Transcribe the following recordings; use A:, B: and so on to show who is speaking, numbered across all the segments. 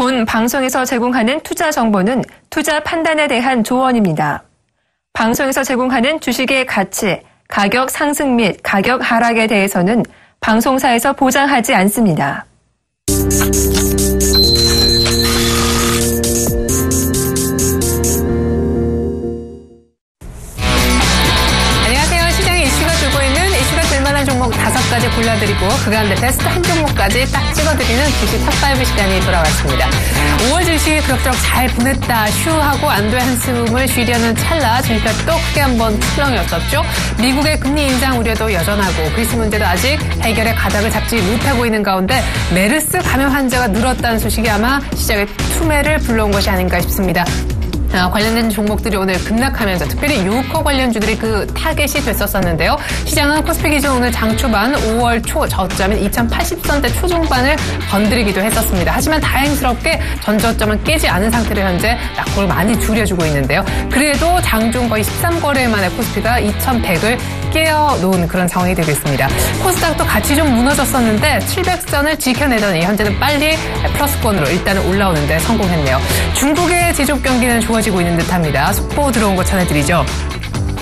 A: 본 방송에서 제공하는 투자 정보는 투자 판단에 대한 조언입니다. 방송에서 제공하는 주식의 가치, 가격 상승 및 가격 하락에 대해서는 방송사에서 보장하지 않습니다.
B: 종목 5가지 골라드리고 그 가운데 베스트 한 종목까지 딱 찍어드리는 주식 탑5 시간이 돌아왔습니다. 5월 주식 그럭저럭 잘 보냈다 슈하고 안도의 한숨을 쉬려는 찰나 주식가 또 크게 한번 출렁이었었죠. 미국의 금리 인상 우려도 여전하고 그리스 문제도 아직 해결의 가닥을 잡지 못하고 있는 가운데 메르스 감염 환자가 늘었다는 소식이 아마 시장에 투매를 불러온 것이 아닌가 싶습니다. 관련된 종목들이 오늘 급락하면서 특별히 유커 관련주들이 그 타겟이 됐었었는데요. 시장은 코스피 기준 오늘 장 초반 5월 초 저점인 2080선대 초중반을 건드리기도 했었습니다. 하지만 다행스럽게 전저점은 깨지 않은 상태로 현재 낙폭을 많이 줄여주고 있는데요. 그래도 장중 거의 13거래 만에 코스피가 2100을 깨어놓은 그런 상황이 되고 있습니다. 코스닥도 같이 좀 무너졌었는데 700선을 지켜내더니 현재는 빨리 플러스권으로 일단은 올라오는데 성공했네요. 중국의 제조업 경기는 좋아지고 있는 듯합니다. 속보 들어온 거 전해드리죠.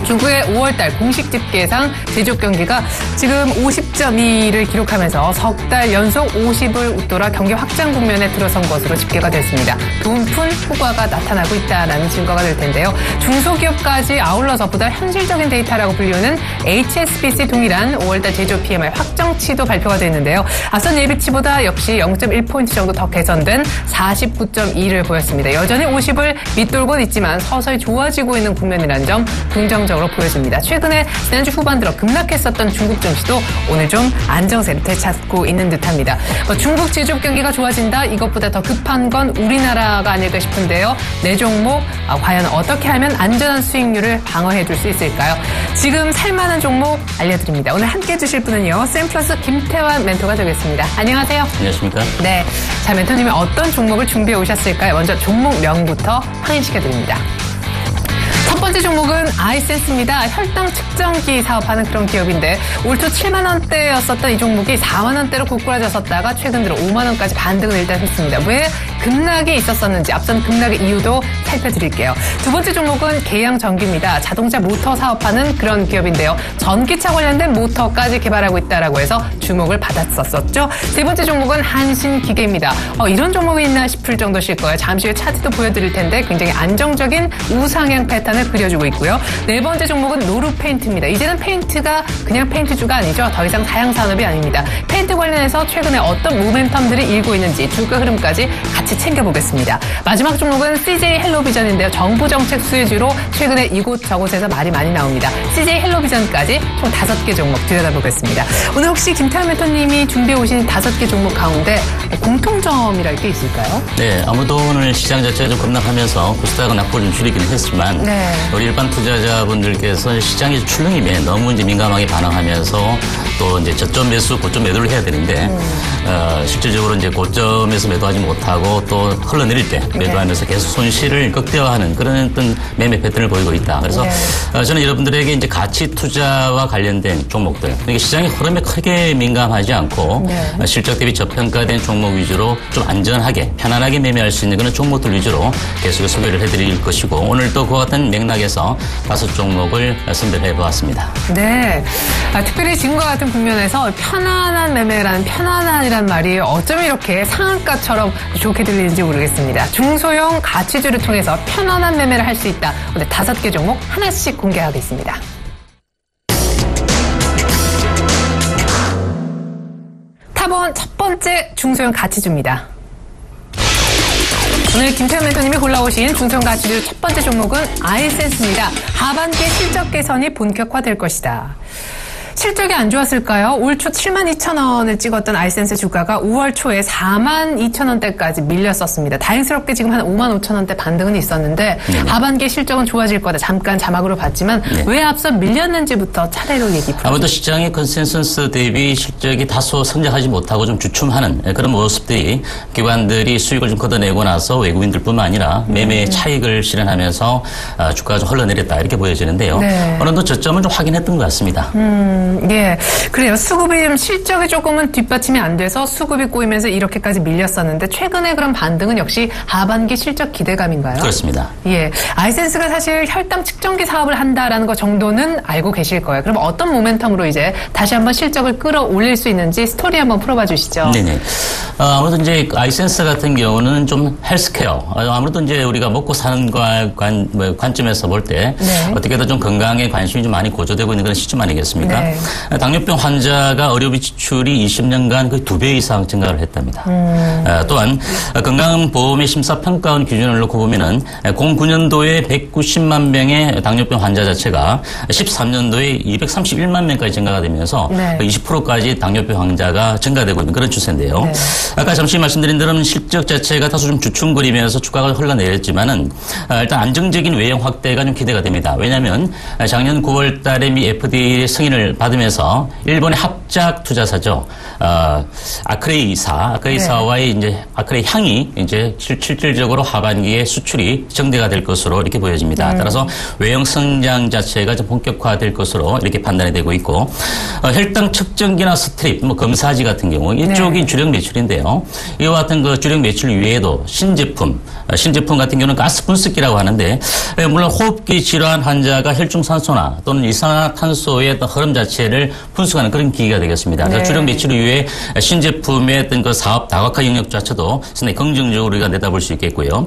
B: 중국의 5월달 공식 집계상 제조업 경기가 지금 50.2를 기록하면서 석 달 연속 50을 웃돌아 경기 확장 국면에 들어선 것으로 집계가 됐습니다. 돈푼 효과가 나타나고 있다는 증거가 될 텐데요. 중소기업까지 아울러서 보다 현실적인 데이터라고 불리우는 HSBC 동일한 5월달 제조업 PMI 확정치도 발표가 됐는데요. 앞선 예비치보다 역시 0.1포인트 정도 더 개선된 49.2를 보였습니다. 여전히 50을 밑돌곤 있지만 서서히 좋아지고 있는 국면이라는 점 긍정적으로 보여집니다. 최근에 지난주 후반 들어 급락했었던 중국 증시도 오늘 좀 안정세를 되찾고 있는 듯합니다. 중국 제조업 경기가 좋아진다? 이것보다 더 급한 건 우리나라가 아닐까 싶은데요. 네 종목 과연 어떻게 하면 안전한 수익률을 방어해 줄 수 있을까요? 지금 살만한 종목 알려드립니다. 오늘 함께 해주실 분은요. 샘플러스 김태환 멘토가 되겠습니다. 안녕하세요.
C: 안녕하십니까?
B: 네, 자 멘토님이 어떤 종목을 준비해 오셨을까요? 먼저 종목명부터 확인시켜드립니다. 첫 번째 종목은 아이센스입니다. 혈당 측정기 사업하는 그런 기업인데 올 초 7만 원대였었던 이 종목이 4만 원대로 고꾸라졌었다가 최근 들어 5만 원까지 반등을 일단 했습니다. 왜 급락이 있었었는지 앞선 급락의 이유도 살펴드릴게요. 두 번째 종목은 계양전기입니다. 자동차 모터 사업하는 그런 기업인데요. 전기차 관련된 모터까지 개발하고 있다라고 해서 주목을 받았었죠. 세 번째 종목은 한신기계입니다. 이런 종목이 있나 싶을 정도실 거예요. 잠시 후에 차트도 보여드릴 텐데 굉장히 안정적인 우상향 패턴을 그려주고 있고요. 네 번째 종목은 노루페인트입니다. 이제는 페인트가 그냥 페인트주가 아니죠. 더 이상 사양 산업이 아닙니다. 페인트 관련해서 최근에 어떤 모멘텀들이 일고 있는지 주가 흐름까지 같이 챙겨보겠습니다. 마지막 종목은 CJ 헬로비전인데요. 정부정책 수혜주로 최근에 이곳저곳에서 말이 많이 나옵니다. CJ 헬로비전까지 총 5개 종목 들여다보겠습니다. 오늘 혹시 김태환 멘토님이 준비해 오신 5개 종목 가운데 공통점이랄 게 있을까요?
C: 네, 아무도 오늘 시장 자체가 좀 급락하면서 코스닥은 낙폭을 좀 줄이기는 했지만
B: 네.
C: 우리 일반 투자자분들께서 시장이 출렁임에 너무 이제 민감하게 반응하면서 또 이제 저점 매수, 고점 매도를 해야 되는데 실질적으로 이제 고점에서 매도하지 못하고 또 흘러내릴 때 매도하면서 계속 손실을 극대화하는 그런 어떤 매매 패턴을 보이고 있다. 그래서 저는 여러분들에게 이제 가치 투자와 관련된 종목들, 그러니까 시장의 흐름에 크게 민감하지 않고 실적 대비 저평가된 종목 위주로 좀 안전하게 편안하게 매매할 수 있는 그런 종목들 위주로 계속 소개를 해드릴 것이고 오늘 또 그와 같은 맥락에서 5종목을 선별해 보았습니다.
B: 네, 특별히 지금과 같은 국면에서 편안한 매매라는 편안한이란 말이 어쩜 이렇게 상한가처럼 좋게 들리는지 모르겠습니다. 중소형 가치주를 통해서 편안한 매매를 할 수 있다. 오늘 5개 종목 하나씩 공개하겠습니다. 탑원 첫 번째 중소형 가치주입니다. 오늘 김태환 멘토님이 골라오신 중소형 가치주 첫 번째 종목은 아이센스입니다. 하반기에 실적 개선이 본격화될 것이다. 실적이 안 좋았을까요? 올 초 7만 2천 원을 찍었던 아이센스 주가가 5월 초에 4만 2천 원대까지 밀렸었습니다. 다행스럽게 지금 한 5만 5천 원대 반등은 있었는데 하반기에 실적은 좋아질 거다. 잠깐 자막으로 봤지만 왜 앞서 밀렸는지부터 차례로 얘기 부탁드립니다.
C: 아무래도 시장의 컨센서스 대비 실적이 다소 성장하지 못하고 좀 주춤하는 그런 모습들이 기관들이 수익을 좀 걷어내고 나서 외국인들뿐만 아니라 매매 차익을 실현하면서 주가가 좀 흘러내렸다 이렇게 보여지는데요. 어느 정도 저점을 좀 확인했던 것 같습니다.
B: 예. 그래요. 수급이 실적이 조금은 뒷받침이 안 돼서 수급이 꼬이면서 이렇게까지 밀렸었는데 최근에 그런 반등은 역시 하반기 실적 기대감인가요?
C: 그렇습니다.
B: 예. 아이센스가 사실 혈당 측정기 사업을 한다라는 것 정도는 알고 계실 거예요. 그럼 어떤 모멘텀으로 이제 다시 한번 실적을 끌어올릴 수 있는지 스토리 한번 풀어봐 주시죠.
C: 네네. 아무래도 이제 아이센스 같은 경우는 좀 헬스케어. 아무래도 이제 우리가 먹고 사는 관점에서 볼 때
B: 네.
C: 어떻게든 좀 건강에 관심이 좀 많이 고조되고 있는 그런 시점 아니겠습니까?
B: 네.
C: 당뇨병 환자가 의료비 지출이 20년간 거의 2배 이상 증가를 했답니다. 또한 건강보험의 심사평가원 기준을 놓고 보면은 09년도에 190만 명의 당뇨병 환자 자체가 13년도에 231만 명까지 증가가 되면서
B: 네.
C: 20%까지 당뇨병 환자가 증가되고 있는 그런 추세인데요.
B: 네.
C: 아까 잠시 말씀드린 대로 실적 자체가 다소 좀 주춤거리면서 주가가 흘러내렸지만은 일단 안정적인 외형 확대가 좀 기대가 됩니다. 왜냐하면 작년 9월 달에 미 FDA 승인을 받으면서 일본의 합작 투자사죠. 아크레이사와의 이제 아크레이 향이 이제 실질적으로 하반기에 수출이 정대가 될 것으로 이렇게 보여집니다. 따라서 외형 성장 자체가 좀 본격화될 것으로 이렇게 판단이 되고 있고 혈당 측정기나 스트립, 검사지 같은 경우 이쪽이 주력 매출인데요. 이와 같은 그 주력 매출 외에도 신제품 같은 경우는 가스 분석기라고 하는데 물론 호흡기 질환 환자가 혈중산소나 또는 이산화탄소의 어떤 흐름 자체를 분석하는 그런 기기가 되겠습니다. 그래서 주력 매출 이외에 신제품의 어떤 그 사업 다각화 영역 자체도 상당히 긍정적으로 우리가 내다볼 수 있겠고요.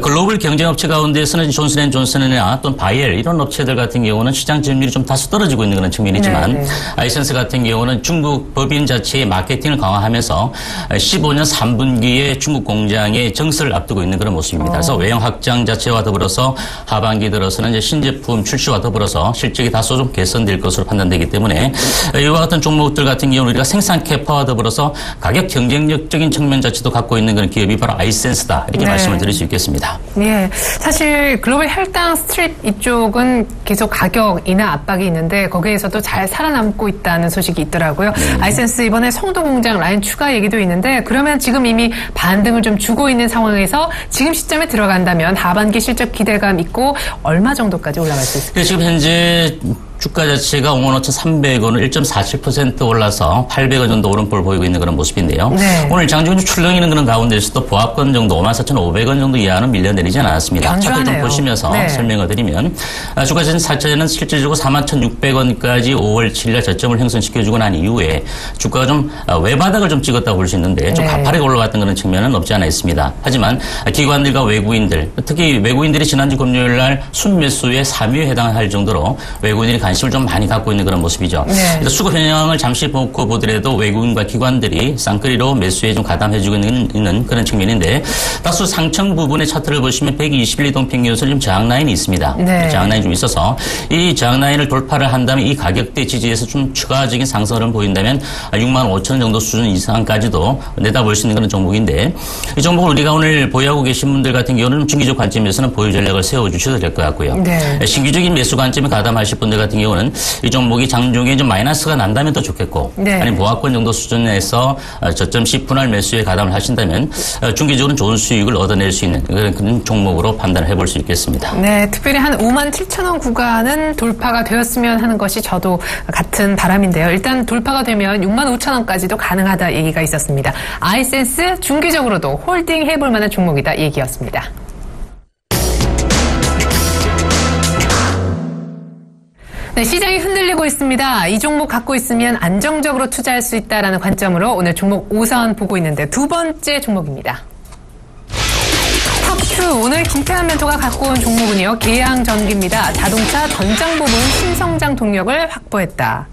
C: 글로벌 경쟁업체 가운데서는 존슨앤존슨이나 또는 바이엘 이런 업체들 같은 경우는 시장 점유율이 좀 다소 떨어지고 있는 그런 측면이지만 아이센스 같은 경우는 중국 법인 자체의 마케팅을 강화하면서 15년 3분기에 중국 공장의 정설을 앞두고 있는 그런 모습입니다. 그래서 외형 확장 자체와 더불어서 하반기 들어서는 이제 신제품 출시와 더불어서 실적이 다소 좀 개선될 것으로 판단되기 때문에 이와 같은 종목들 같은 경우는 우리가 생산 캐파와 더불어서 가격 경쟁력적인 측면 자체도 갖고 있는 그런 기업이 바로 아이센스다 이렇게 말씀을 드릴 수 있겠습니다.
B: 예, 사실 글로벌 혈당 스트립 이쪽은 계속 가격 인하 압박이 있는데 거기에서도 잘 살아남고 있다는 소식이 있더라고요. 아이센스 이번에 성도 공장 라인 추가 얘기도 있는데 그러면 지금 이미 반등을 좀 주고 있는 상황에서 지금 시점에 들어간다면 하반기 실적 기대감 있고 얼마 정도까지 올라갈 수 있을까요?
C: 지금 현재 주가 자체가 55,300원을 1.47% 올라서 800원 정도 오름폭을 보이고 있는 그런 모습인데요.
B: 네.
C: 오늘 장중에 출렁이는 그런 가운데서도 보합권 정도 54,500원 정도 이하는 밀려내리지 않았습니다. 차트 좀 보시면서 설명을 드리면 주가 자체는 실질적으로 41,600원까지 5월 7일 저점을 형성시켜주고 난 이후에 주가가 좀 외바닥을 좀 찍었다고 볼 수 있는데 좀 가파르게 올라갔던 그런 측면은 없지 않아 있습니다. 하지만 기관들과 외국인들, 특히 외국인들이 지난주 금요일 날 순매수의 3위에 해당할 정도로 외국인들이 관심을 좀 많이 갖고 있는 그런 모습이죠. 그래서 수급 현황을 잠시 보고 보더라도 외국인과 기관들이 쌍끌이로 매수에 좀 가담해주고 있는 그런 측면인데 다소 상층 부분의 차트를 보시면 121 이동평균선 좀 저항 라인이 있습니다. 저항 라인이 좀 있어서 이 저항 라인을 돌파를 한다면 이 가격대 지지에서 좀 추가적인 상승을 보인다면 65,000원 정도 수준 이상까지도 내다볼 수 있는 그런 종목인데 이 종목을 우리가 오늘 보유하고 계신 분들 같은 경우는 중기적 관점에서는 보유 전략을 세워주셔도 될 것 같고요. 신규적인 매수 관점에 가담하실 분들 같은 경우는 이 종목이 장중에 좀 마이너스가 난다면 더 좋겠고 아니면 보합권 정도 수준에서 저점 시 분할 매수에 가담을 하신다면 중기적으로는 좋은 수익을 얻어낼 수 있는 그런 종목으로 판단을 해볼 수 있겠습니다.
B: 네, 특별히 한 57,000원 구간은 돌파가 되었으면 하는 것이 저도 같은 바람인데요. 일단 돌파가 되면 65,000원까지도 가능하다 얘기가 있었습니다. 아이센스 중기적으로도 홀딩 해볼 만한 종목이다 얘기였습니다. 네, 시장이 흔들리고 있습니다. 이 종목 갖고 있으면 안정적으로 투자할 수 있다는 관점으로 오늘 종목 5선 보고 있는데 두 번째 종목입니다. 탑2 오늘 김태환 멘토가 갖고 온 종목은요. 계양전기입니다. 자동차 전장 부분 신성장 동력을 확보했다.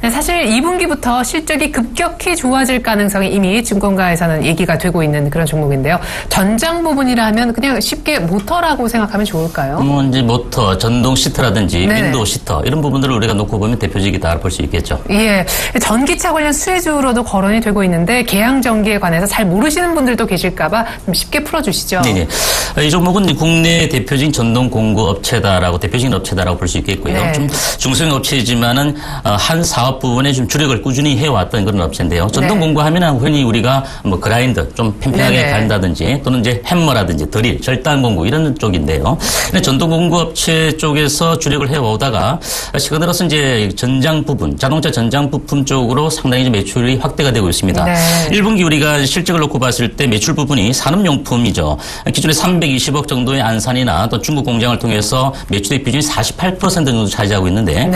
B: 네, 사실 2분기부터 실적이 급격히 좋아질 가능성이 이미 증권가에서는 얘기가 되고 있는 그런 종목인데요. 전장 부분이라 하면 그냥 쉽게 모터라고 생각하면 좋을까요?
C: 이제 모터, 전동 시트라든지 윈도우 시터 이런 부분들을 우리가 놓고 보면 대표적이다 볼 수 있겠죠.
B: 예, 전기차 관련 수혜주로도 거론이 되고 있는데 계양전기에 관해서 잘 모르시는 분들도 계실까 봐 좀 쉽게 풀어주시죠.
C: 네네. 이 종목은 국내 대표적인 전동 공구 업체다라고 대표적인 업체다라고 볼 수 있겠고요. 좀 중소형 업체이지만은 한 사업 사업 부분에 좀 주력을 꾸준히 해왔던 그런 업체인데요. 전동 공구하면은 흔히 우리가 뭐 그라인더 좀 팽팽하게 간다든지 또는 이제 해머라든지 드릴, 절단 공구 이런 쪽인데요. 근데 전동 공구 업체 쪽에서 주력을 해오다가 최근 들어서 이제 전장 부분, 자동차 전장 부품 쪽으로 상당히 이제 매출이 확대가 되고 있습니다. 1분기 우리가 실적을 놓고 봤을 때 매출 부분이 산업용품이죠. 기존에 320억 정도의 안산이나 또 중국 공장을 통해서 매출의 비중이 48% 정도 차지하고 있는데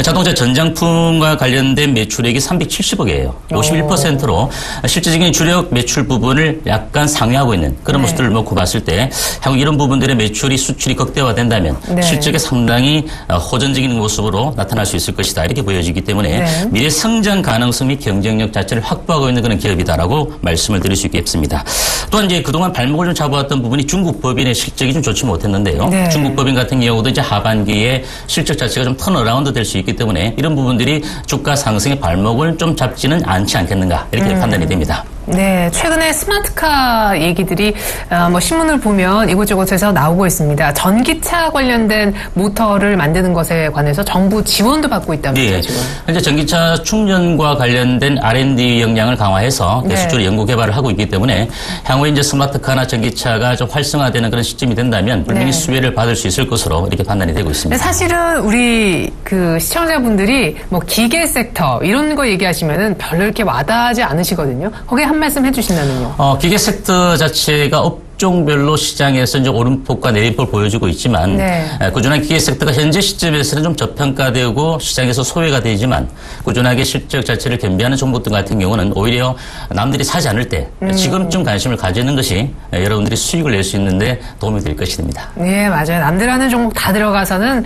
C: 자동차 전장품과 관련된 매출액이 370억이에요. 51%로 실질적인 주력 매출 부분을 약간 상회하고 있는 그런 모습들을 놓고 봤을 때 향후 이런 부분들의 매출이 수출이 극대화된다면 실적에 상당히 호전적인 모습으로 나타날 수 있을 것이다. 이렇게 보여지기 때문에 미래 성장 가능성 및 경쟁력 자체를 확보하고 있는 그런 기업이다라고 말씀을 드릴 수 있겠습니다. 또한 이제 그동안 발목을 좀 잡아왔던 부분이 중국 법인의 실적이 좀 좋지 못했는데요. 중국 법인 같은 경우도 이제 하반기에 실적 자체가 좀 턴어라운드 될 수 있기 때문에 이런 부분들이 주가 상승의 발목을 좀 잡지는 않지 않겠는가 이렇게 판단이 됩니다.
B: 네, 최근에 스마트카 얘기들이 뭐 신문을 보면 이곳저곳에서 나오고 있습니다. 전기차 관련된 모터를 만드는 것에 관해서 정부 지원도 받고 있다면서요, 지금.
C: 현재 전기차 충전과 관련된 R&D 역량을 강화해서 계속적으로 연구 개발을 하고 있기 때문에 향후에 이제 스마트카나 전기차가 좀 활성화되는 그런 시점이 된다면 분명히 수혜를 받을 수 있을 것으로 이렇게 판단이 되고 있습니다.
B: 사실은 우리 그 시청자분들이 뭐 기계 섹터 이런 거 얘기하시면은 별로 이렇게 와닿지 않으시거든요. 거기에 한 말씀 해주신다면요.
C: 기계 섹터 자체가 업종별로 시장에서 이제 오름폭과 내림폭을 보여주고 있지만 꾸준한 기계 섹터가 현재 시점에서는 좀 저평가되고 시장에서 소외가 되지만 꾸준하게 실적 자체를 겸비하는 종목들 같은 경우는 오히려 남들이 사지 않을 때 지금쯤 관심을 가지는 것이 여러분들이 수익을 낼 수 있는데 도움이 될 것이 됩니다.
B: 네, 맞아요. 남들 하는 종목 다 들어가서는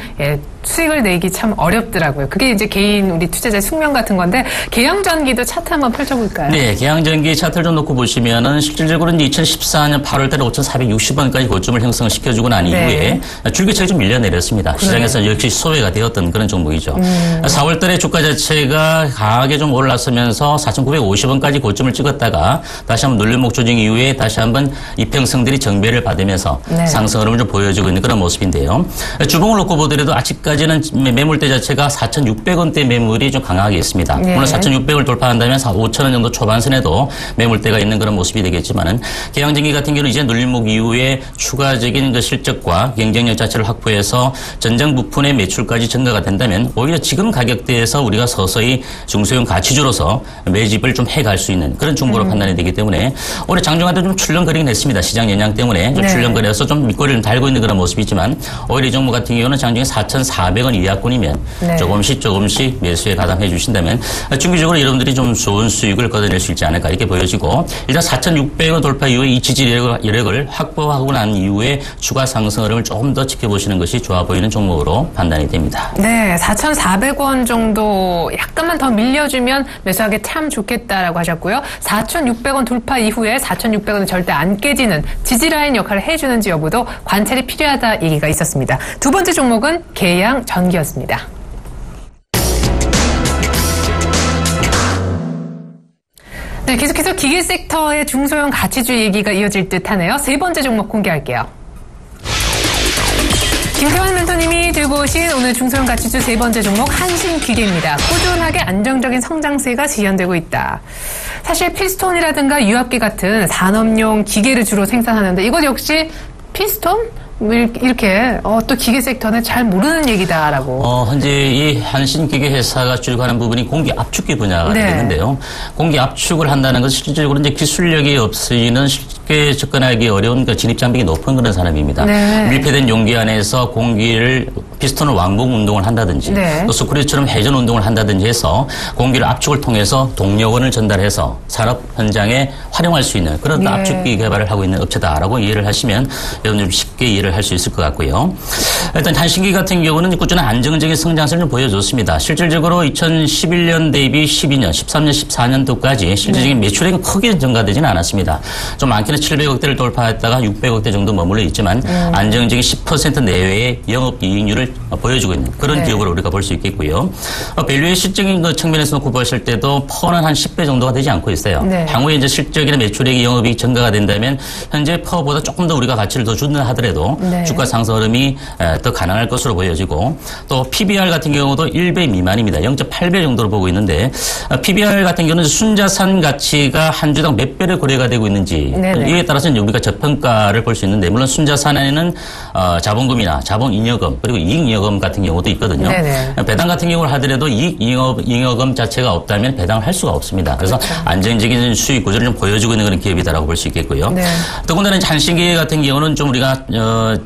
B: 수익을 내기 참 어렵더라고요. 그게 이제 개인 우리 투자자의 숙명 같은 건데 계양전기도 차트 한번 펼쳐볼까요?
C: 네, 계양전기 차트를 좀 놓고 보시면은 실질적으로 이제 2014년 8월달에 5,460원까지 고점을 형성시켜주고 난 이후에 줄기차게 좀 밀려내렸습니다. 시장에서 역시 소외가 되었던 그런 종목이죠. 4월달에 주가 자체가 강하게 좀 올라서면서 4,950원까지 고점을 찍었다가 다시 한번 눌림목 조정 이후에 다시 한번 이평성들이 정배를 받으면서 상승 흐름을 좀 보여주고 있는 그런 모습인데요. 주봉을 놓고 보더라도 아직까지는 매물대 자체가 4,600원대 매물이 좀 강하게 있습니다. 물론 4,600을 돌파한다면 5,000원 정도 초반선에도 매물대가 있는 그런 모습이 되겠지만은 계양전기 같은 경우는 이제 눌림목 이후에 추가적인 그 실적과 경쟁력 자체를 확보해서 전장 부품의 매출까지 증가가 된다면 오히려 지금 가격대에서 우리가 서서히 중소형 가치주로서 매집을 좀 해갈 수 있는 그런 종목으로 판단이 되기 때문에 올해 장중한테 좀 출렁거리긴 했습니다. 시장 영향 때문에 좀 출렁거려서 좀 밑거리를 좀 달고 있는 그런 모습이지만 오히려 이 종목 같은 경우는 장중에 4,400원 이하권이면 조금씩 매수에 가담해 주신다면 중기적으로 여러분들이 좀 좋은 수익을 거둬낼 수 있지 않을까 이렇게 보여지고 일단 4,600원 돌파 이후에 이 지지력을 확보하고 난 이후에 추가 상승 흐름을 조금 더 지켜보시는 것이 좋아 보이는 종목으로 판단이 됩니다.
B: 네, 4,400원 정도 약간만 더 밀려주면 매수하기 참 좋겠다라고 하셨고요. 4,600원 돌파 이후에 4,600원은 절대 안 깨지는 지지라인 역할을 해주는지 여부도 관찰이 필요하다 얘기가 있었습니다. 두 번째 종목은 계양전기였습니다. 네, 계속해서 기계 섹터의 중소형 가치주 얘기가 이어질 듯하네요. 세 번째 종목 공개할게요. 김태환 멘토님이 들고 오신 오늘 중소형 가치주 세 번째 종목 한신기계입니다. 꾸준하게 안정적인 성장세가 지연되고 있다. 사실 피스톤이라든가 유압기 같은 산업용 기계를 주로 생산하는데 이것 역시 피스톤? 이렇게 또 기계 섹터는 잘 모르는 얘기다라고.
C: 현재 이 한신기계 회사가 주력하는 부분이 공기 압축기 분야가 되는데요. 공기 압축을 한다는 것은 실질적으로 이제 기술력이 없이는 쉽게 접근하기 어려운 그 진입 장벽이 높은 그런 산업입니다. 밀폐된 용기 안에서 공기를 피스톤을 왕복 운동을 한다든지 또 스크류처럼 회전 운동을 한다든지 해서 공기를 압축을 통해서 동력원을 전달해서 산업 현장에 활용할 수 있는 그런 압축기 개발을 하고 있는 업체다라고 이해를 하시면 여러분들 쉽게 이해를 할 수 있을 것 같고요. 일단 한신기 같은 경우는 꾸준한 안정적인 성장세를 좀 보여줬습니다. 실질적으로 2011년 대비 12년, 13년, 14년도까지 실질적인 매출액은 크게 증가되지는 않았습니다. 좀 많게는 700억대를 돌파했다가 600억대 정도 머물러 있지만 안정적인 10% 내외의 영업이익률을 보여주고 있는 그런 기업으로 우리가 볼 수 있겠고요. 밸류에이션적인 그 측면에서 놓고 보실 때도 퍼는 한 10배 정도가 되지 않고 있어요. 향후에 이제 실적이나 매출액이 영업이익 증가가 된다면 현재 퍼보다 조금 더 우리가 가치를 더 준다 하더라도 경우도
B: 네.
C: 주가 상승 흐름이 더 가능할 것으로 보여지고 또 PBR 같은 경우도 1배 미만입니다. 0.8배 정도로 보고 있는데 PBR 같은 경우는 순자산 가치가 한 주당 몇 배를 거래가 되고 있는지
B: 네네.
C: 이에 따라서는 우리가 저평가를 볼 수 있는데 물론 순자산에는 자본금이나 자본잉여금 그리고 이익잉여금 같은 경우도 있거든요.
B: 네네.
C: 배당 같은 경우를 하더라도 이익잉여금 자체가 없다면 배당을 할 수가 없습니다. 그래서
B: 그렇죠.
C: 안정적인 수익 구조를 좀 보여주고 있는 그런 기업이다라고 볼 수 있겠고요.
B: 네.
C: 더군다나 한신기계 같은 경우는 좀 우리가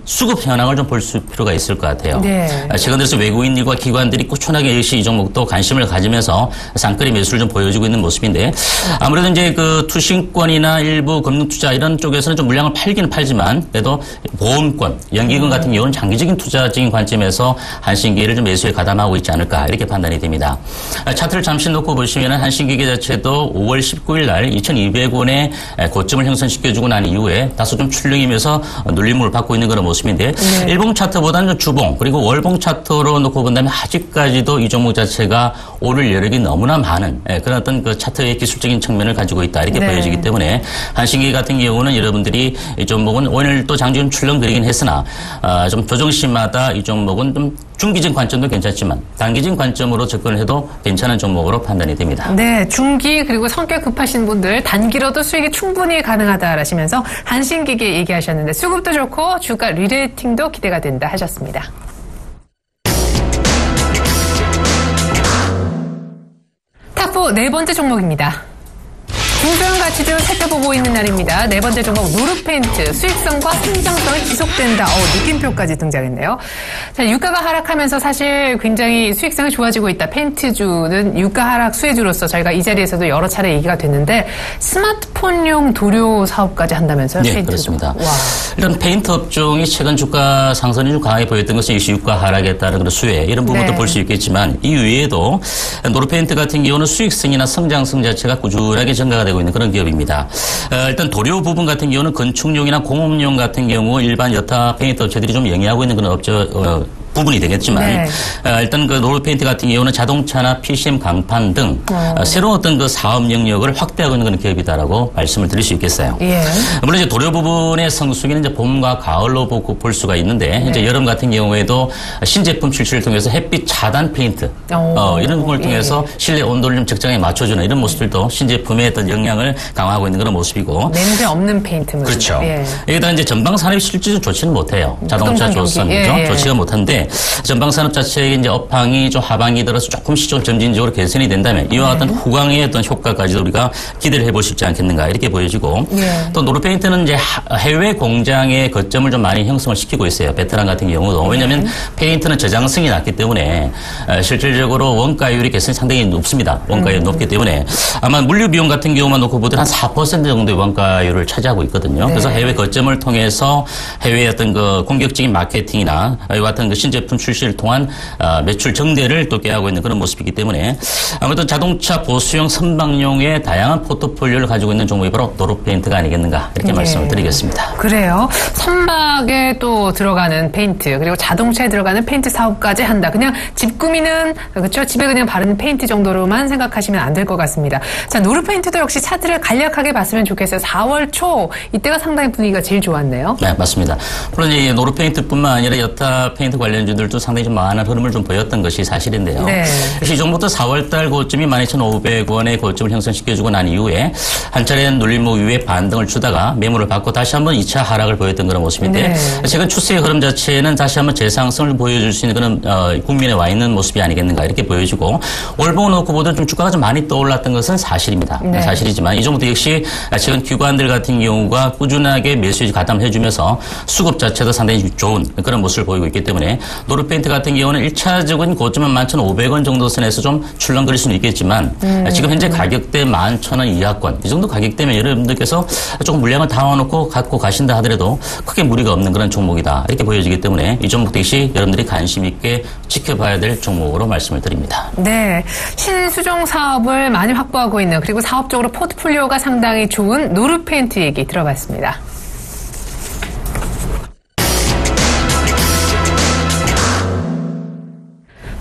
C: 수급 현황을 좀 볼 필요가 있을 것 같아요.
B: 네.
C: 최근 들어서 외국인들과 기관들이 꾸준하게 역시 이 종목도 관심을 가지면서 쌍끌이 매수를 좀 보여주고 있는 모습인데 아무래도 이제 그 투신권이나 일부 금융투자 이런 쪽에서는 좀 물량을 팔기는 팔지만 그래도 보험권, 연기금 같은 경우는 장기적인 투자적인 관점에서 한신기계를 좀 매수에 가담하고 있지 않을까 이렇게 판단이 됩니다. 차트를 잠시 놓고 보시면 한신기계 자체도 5월 19일 날 2,200원의 고점을 형성시켜주고 난 이후에 다소 좀 출렁이면서 눌림을 받고 있는 그런 모습인데
B: 네.
C: 일봉 차트보다는 주봉 그리고 월봉 차트로 놓고 본다면 아직까지도 이 종목 자체가 오를 여력이 너무나 많은 그런 어떤 그 차트의 기술적인 측면을 가지고 있다 이렇게
B: 네.
C: 보여지기 때문에 한신기계 같은 경우는 여러분들이 이 종목은 오늘 또 장중 출렁거리긴 했으나 좀 조정시마다 이 종목은 좀 중기적 관점도 괜찮지만 단기적 관점으로 접근을 해도 괜찮은 종목으로 판단이 됩니다.
B: 네, 중기 그리고 성격 급하신 분들 단기로도 수익이 충분히 가능하다라시면서 한신기계 얘기하셨는데 수급도 좋고 주가 리레이팅도 기대가 된다 하셨습니다. 탑4 네 번째 종목입니다. 중소형 가치주 살펴보고 있는 날입니다. 네 번째 종목 노르페인트 수익성과 성장성이 지속된다. 느낌표까지 등장했네요. 자, 유가가 하락하면서 사실 굉장히 수익성이 좋아지고 있다. 페인트주는 유가 하락 수혜주로서 저희가 이 자리에서도 여러 차례 얘기가 됐는데 스마트폰용 도료 사업까지 한다면서요?
C: 네,
B: 페인트도.
C: 그렇습니다.
B: 와.
C: 일단 페인트 업종이 최근 주가 상승이 좀 강하게 보였던 것은 역시 유가 하락에 따른 그런 수혜 이런 부분도
B: 네.
C: 볼 수 있겠지만 이 외에도 노르페인트 같은 경우는 수익성이나 성장성 자체가 꾸준하게 증가가 되고 있는 그런 기업입니다. 일단 도료 부분 같은 경우는 건축용이나 공업용 같은 경우 일반 여타 페인트 업체들이 좀 영위하고 있는 그런 업체 부분이 되겠지만
B: 네.
C: 일단 그 노르페인트 같은 경우는 자동차나 PCM 강판 등 새로운 어떤 그 사업 영역을 확대하고 있는 그런 기업이다라고 말씀을 드릴 수 있겠어요.
B: 예.
C: 물론 이제 도료 부분의 성수기는 이제 봄과 가을로 볼 수가 있는데 이제 여름 같은 경우에도 신제품 출시를 통해서 햇빛 차단 페인트 이런 걸 통해서 실내 온도를 좀 적정하게 맞춰주는 이런 모습들도 신제품의 어떤 영향을 강화하고 있는 그런 모습이고.
B: 냄새 없는 페인트.
C: 그렇죠.
B: 예.
C: 여기다 이제 전방 산업이 실질적으로 좋지는 못해요. 자동차 조선
B: 예.
C: 좋지가 못한데 전방 산업 자체의 이제 업황이 좀 하반기 들어서 조금씩 좀 점진적으로 개선이 된다면 이와 같은 후광의 어떤 효과까지도 우리가 기대를 해볼 수 있지 않겠는가 이렇게 보여지고
B: 예.
C: 또 노르페인트는 이제 해외 공장의 거점을 좀 많이 형성을 시키고 있어요. 베트남 같은 경우도 왜냐하면 페인트는 저장성이 낮기 때문에 실질적으로 원가율이 개선이 상당히 높습니다. 원가율이 높기 때문에 아마 물류 비용 같은 경우만 놓고 보더라도 한 4% 정도의 원가율을 차지하고 있거든요.
B: 네.
C: 그래서 해외 거점을 통해서 해외 어떤 그 공격적인 마케팅이나 이와 같은 그 신제품 출시를 통한 매출 증대를 또 꾀하고 있는 그런 모습이기 때문에 아무래도 자동차 보수용 선박용의 다양한 포트폴리오를 가지고 있는 종목이 바로 노르페인트가 아니겠는가 이렇게 말씀을 드리겠습니다.
B: 그래요. 선박에 또 들어가는 페인트 그리고 자동차에 들어가는 페인트 사업까지 한다. 그냥 집 꾸미는 그렇죠. 집에 그냥 바르는 페인트 정도로만 생각하시면 안 될 것 같습니다. 자, 노르페인트도 역시 차트를 간략하게 봤으면 좋겠어요. 4월 초 이때가 상당히 분위기가 제일 좋았네요.
C: 네, 맞습니다. 물론 이 노르페인트뿐만 아니라 여타 페인트 관련주들도 상당히 좀 많은 흐름을 좀 보였던 것이 사실인데요.
B: 네.
C: 이 정부터 4월달 고점이 12,500원의 고점을 형성시켜주고 난 이후에 한 차례 눌림목 이후에 반등을 주다가 매물을 받고 다시 한번 2차 하락을 보였던 그런 모습인데
B: 네.
C: 최근 추세의 흐름 자체는 다시 한번 재상승을 보여줄 수 있는 그런 국면에 와 있는 모습이 아니겠는가 이렇게 보여지고 월봉을 놓고 보더라도 좀 주가가 좀 많이 떠올랐던 것은 사실입니다.
B: 네.
C: 사실이지만 이 정도 역시 최근 기관들 같은 경우가 꾸준하게 매수에 가담해주면서 수급 자체도 상당히 좋은 그런 모습을 보이고 있기 때문에 노르페인트 같은 경우는 1차적인 고점은 11,500원 정도 선에서 좀 출렁거릴 수는 있겠지만 지금 현재 가격대 11,000원 이하권 이 정도 가격대면 여러분들께서 조금 물량을 담아놓고 갖고 가신다 하더라도 크게 무리가 없는 그런 종목이다 이렇게 보여지기 때문에 이 종목 역시 여러분들이 관심 있게 지켜봐야 될 종목으로 말씀을 드립니다.
B: 네. 신수종 사업을 많이 확보하고 있는 그리고 사업적으로 포트폴리오가 상당히 좋은 노르페인트 얘기 들어봤습니다.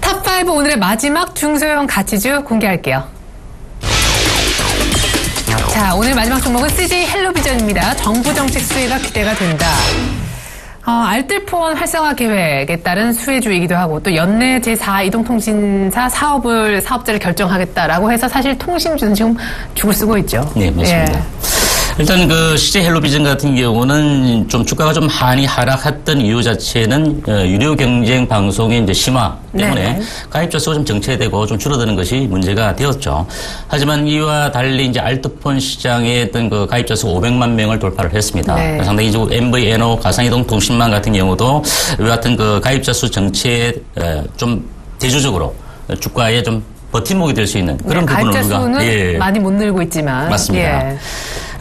B: 탑5 오늘의 마지막 중소형 가치주 공개할게요. 자, 오늘 마지막 종목은 CJ 헬로비전입니다. 정부 정책 수혜가 기대가 된다. 알뜰폰 활성화 계획에 따른 수혜주이기도 하고 또 연내 제4 이동통신사 사업자를 결정하겠다라고 해서 사실 통신주는 지금 죽을 쓰고 있죠.
C: 네, 맞습니다. 예. 일단 그 CJ 헬로비전 같은 경우는 좀 주가가 좀 많이 하락했던 이유 자체는 유료 경쟁 방송의 이제 심화 때문에 네. 가입자 수가 좀 정체되고 좀 줄어드는 것이 문제가 되었죠. 하지만 이와 달리 이제 알뜰폰 시장의 어떤 그 가입자 수가 500만 명을 돌파를 했습니다. 네. 상당히 이제 MVNO 가상이동 통신망 같은 경우도 이와 같은 그 가입자 수 정체에 좀 대조적으로 주가에 좀 버팀목이 될 수 있는 그런 부분을
B: 우리가 가입자 수는 많이 못 늘고 있지만
C: 맞습니다. 예.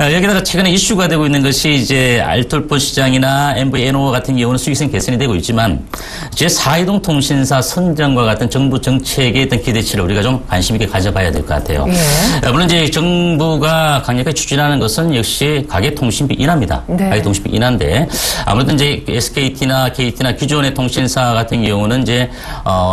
C: 여기다가 최근에 이슈가 되고 있는 것이 이제 알뜰폰 시장이나 MVNO 같은 경우는 수익성 개선이 되고 있지만 제4이동 통신사 선정과 같은 정부 정책에 어떤 기대치를 우리가 좀 관심 있게 가져봐야 될 것 같아요. 예. 물론 이제 정부가 강력하게 추진하는 것은 역시 가계통신비 인하입니다. 네. 가계통신비 인하인데 아무래도 이제 SKT나 KT나 기존의 통신사 같은 경우는 이제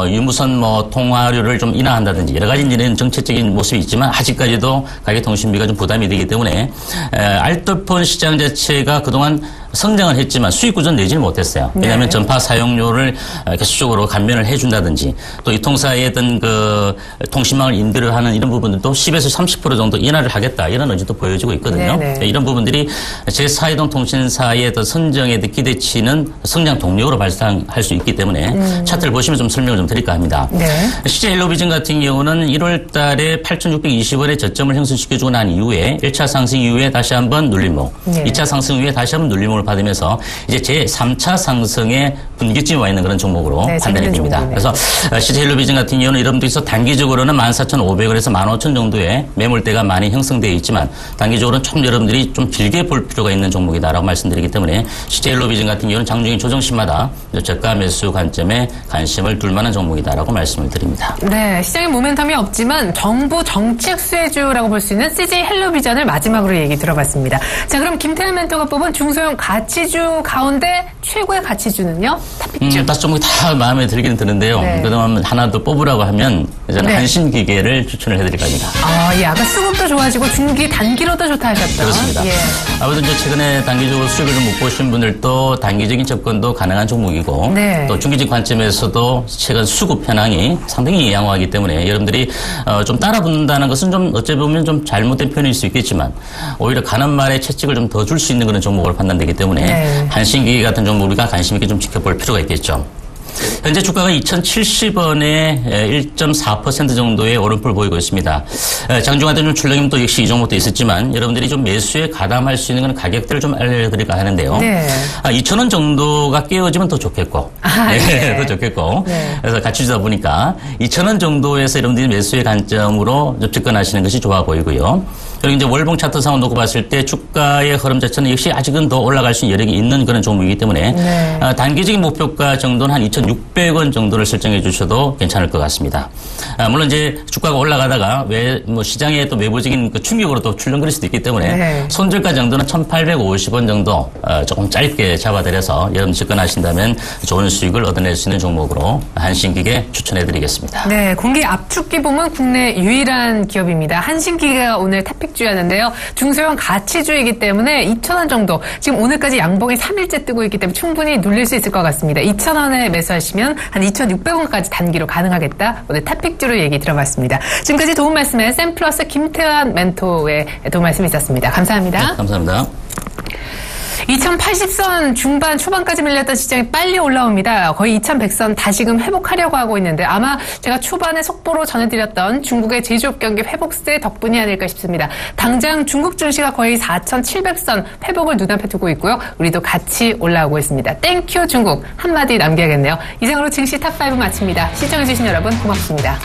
C: 유무선 뭐 통화료를 좀 인하한다든지 여러 가지 이런 정책적인 모습이 있지만 아직까지도 가계통신비가 좀 부담이 되기 때문에 알뜰폰 시장 자체가 그동안 성장을 했지만 수익 구조는 내지를 못했어요. 왜냐하면 네. 전파 사용료를 계속적으로 감면을 해준다든지 또 이 통사의 어떤 그 통신망을 인도를 하는 이런 부분들도 10에서 30% 정도 인하를 하겠다 이런 의지도 보여지고 있거든요. 네네. 이런 부분들이 제4이동 통신사의 어떤 선정의 기대치는 성장 동력으로 발생할 수 있기 때문에 차트를 보시면 좀 설명을 좀 드릴까 합니다. 네. CJ 헬로비전 같은 경우는 1월 달에 8,620원의 저점을 형성시켜주고 난 이후에 1차 상승 이후에 다시 한번 눌림목, 네. 2차 상승 이후에 다시 한번 눌림목을 받으면서 이제 제3차 상승의 분기점이 와 있는 그런 종목으로 네, 판단이 됩니다. 그래서 CJ 헬로비전 같은 경우는 여러분들께서 단기적으로는 14,500원에서 15,000원 정도의 매물대가 많이 형성되어 있지만 단기적으로는 좀 여러분들이 좀 길게 볼 필요가 있는 종목이다라고 말씀드리기 때문에 CJ 헬로비전 같은 경우는 장중인 조정시마다 저가 매수 관점에 관심을 둘 만한 종목이다라고 말씀을 드립니다.
B: 네, 시장에 모멘텀이 없지만 정부 정책 수혜주라고 볼 수 있는 CJ 헬로비전을 마지막으로 얘기 들어봤습니다. 자, 그럼 김태현 멘토가 뽑은 중소형 가치주 가운데 최고의 가치주는요? 탑픽주.
C: 다섯 종목이 다 마음에 들기는 드는데요. 네. 그동안 하나 더 뽑으라고 하면 저는 네. 한신기계를 추천을 해드릴 겁니다.
B: 예, 아까 수급도 좋아지고 중기, 단기로도 좋다 하셨죠?
C: 그렇습니다. 예. 아무튼 이제 최근에 단기적으로 수익을 좀 못 보신 분들도 단기적인 접근도 가능한 종목이고 네. 또 중기적 관점에서도 최근 수급 현황이 상당히 양호하기 때문에 여러분들이 좀 따라붙는다는 것은 좀 어찌 보면 좀 잘못된 표현일 수 있겠지만 오히려 가는 말에 채찍을 좀 더 줄 수 있는 그런 종목으로 판단되기 때문에 네. 한신기계 같은 종목 우리가 관심 있게 좀 지켜볼 필요가 있겠죠. 현재 주가가 2,070원에 1.4% 정도의 오름폭을 보이고 있습니다. 장중한테 좀 출렁임도 역시 이 종목도 있었지만 여러분들이 좀 매수에 가담할 수 있는 그런 가격들을 좀 알려드릴까 하는데요. 네. 2,000원 정도가 깨어지면 더 좋겠고, 네. 더 좋겠고. 네. 그래서 같이 주다 보니까 2,000원 정도에서 여러분들이 매수의 관점으로 접근하시는 것이 좋아 보이고요. 그리고 이제 월봉 차트상을 놓고 봤을 때 주가의 흐름 자체는 역시 아직은 더 올라갈 수 있는 여력이 있는 그런 종목이기 때문에 네. 단기적인 목표가 정도는 한 2,600원 정도를 설정해 주셔도 괜찮을 것 같습니다. 물론 이제 주가가 올라가다가 시장의 또 외부적인 그 충격으로 또 출렁거릴 수도 있기 때문에 네. 손절가 정도는 1,850원 정도 조금 짧게 잡아드려서 여러분 접근하신다면 좋은 수익을 얻어낼 수 있는 종목으로 한신기계 추천해 드리겠습니다.
B: 네, 공기 압축기 보면 국내 유일한 기업입니다. 한신기계가 오늘 탑픽주였는데요. 중소형 가치주이기 때문에 2,000원 정도 지금 오늘까지 양봉이 3일째 뜨고 있기 때문에 충분히 눌릴 수 있을 것 같습니다. 2,000원에 매수하시면 한 2,600원까지 단기로 가능하겠다. 오늘 탑픽주로 얘기 들어봤습니다. 지금까지 도움 말씀에 샘플러스 김태환 멘토의 도움 말씀이 있었습니다. 감사합니다.
C: 네, 감사합니다.
B: 2,080선 중반 초반까지 밀렸던 시장이 빨리 올라옵니다. 거의 2,100선 다시금 회복하려고 하고 있는데 아마 제가 초반에 속보로 전해드렸던 중국의 제조업 경기 회복세 덕분이 아닐까 싶습니다. 당장 중국 증시가 거의 4,700선 회복을 눈앞에 두고 있고요. 우리도 같이 올라오고 있습니다. 땡큐 중국 한마디 남겨야겠네요. 이상으로 증시 탑5 마칩니다. 시청해주신 여러분 고맙습니다.